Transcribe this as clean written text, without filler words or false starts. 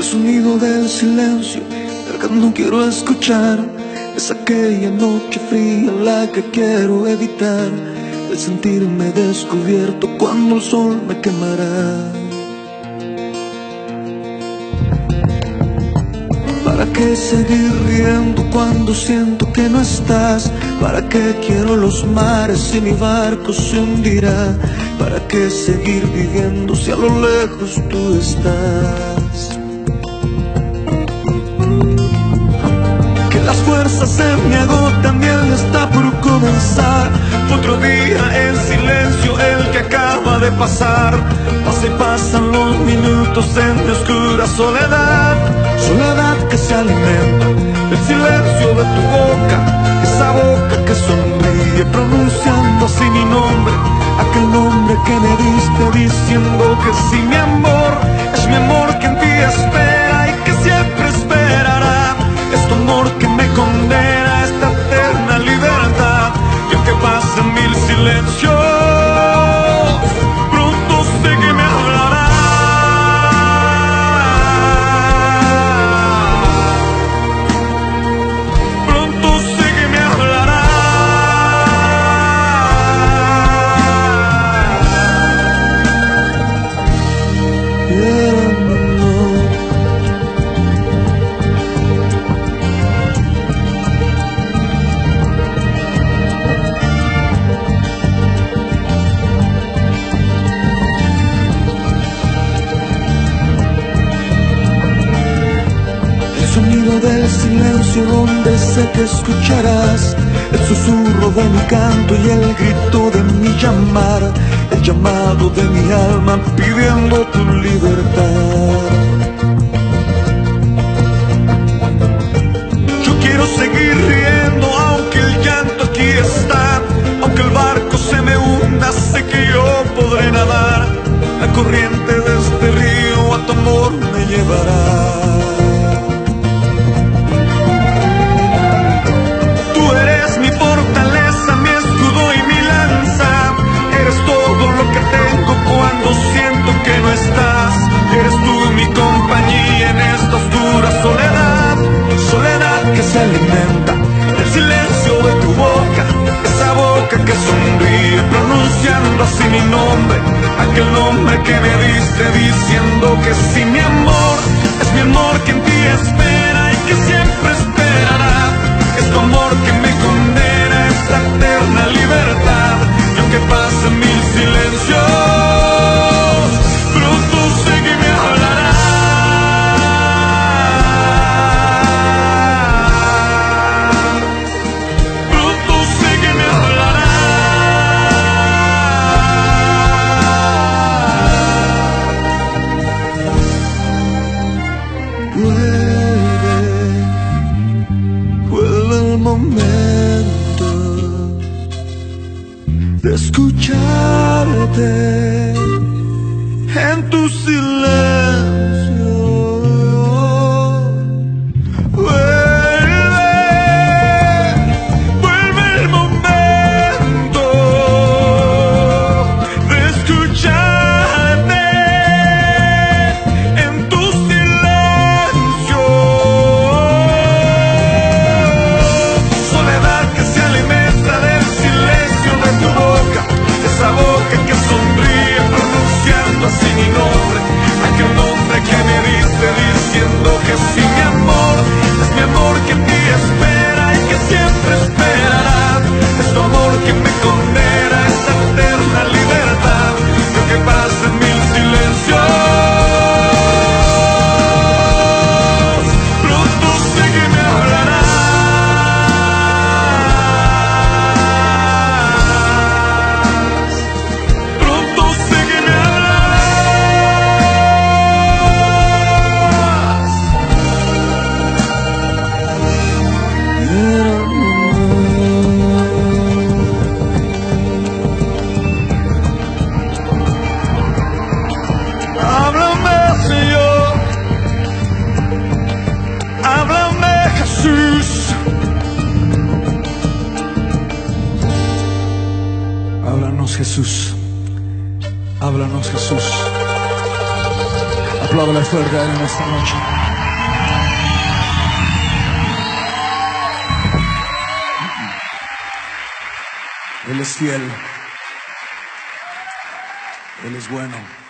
sonido del silencio, el que no quiero escuchar. Es aquella noche fría la que quiero evitar, el sentirme descubierto cuando el sol me quemará. ¿Para qué seguir riendo cuando siento que no estás? ¿Para qué quiero los mares si mi barco se hundirá? ¿Para qué seguir viviendo si a lo lejos tú estás? Que las fuerzas se me agotan y él está por comenzar. Otro día en silencio el que acaba de pasar. Pasa y pasan los minutos en mi oscura soledad. Soledad que se alimenta del silencio de tu boca, esa boca que sonríe pronunciando así mi nombre, aquel nombre que me diste diciendo que sí, mi amor, es mi amor que en ti espera y que siempre esperará. Es tu amor que me condena a esta eterna libertad. Y aunque pasen mil silencios, pronto sé que me hablará. Del silencio donde sé que escucharás el susurro de mi canto y el grito de mi llamar, el llamado de mi alma pidiendo tu libertad. Yo quiero seguir riendo aunque el llanto aquí está, aunque el barco se me hunda, sé que yo podré nadar. La corriente de este río a tu amor me llevará. Cuando siento que no estás, eres tú mi compañía en esta oscura soledad. Soledad que se alimenta del silencio de tu boca, esa boca que sonríe pronunciando así mi nombre, aquel nombre que me diste diciendo que sí, mi amor, es mi amor que en ti espera y que siempre esperará. Es tu amor que me condena a esta eterna libertad. Y aunque pasen mil silencios, escucharte en tu silencio. Vuelve el momento de escucharte en tu silencio. Soledad que se alimenta del silencio de tu boca, esa boca que sonríe pronunciando así mi nombre, aquel nombre que me diste diciendo que sí, mi amor, es mi amor que en ti espera y que siempre esperará. Es tu amor que me condena a esa eterna libertad. Y aunque pasen mil silencios, pronto sé que me hablará. Jesús, háblanos Jesús. Apláudale fuerte a él en esta noche. Él es fiel. Él es bueno.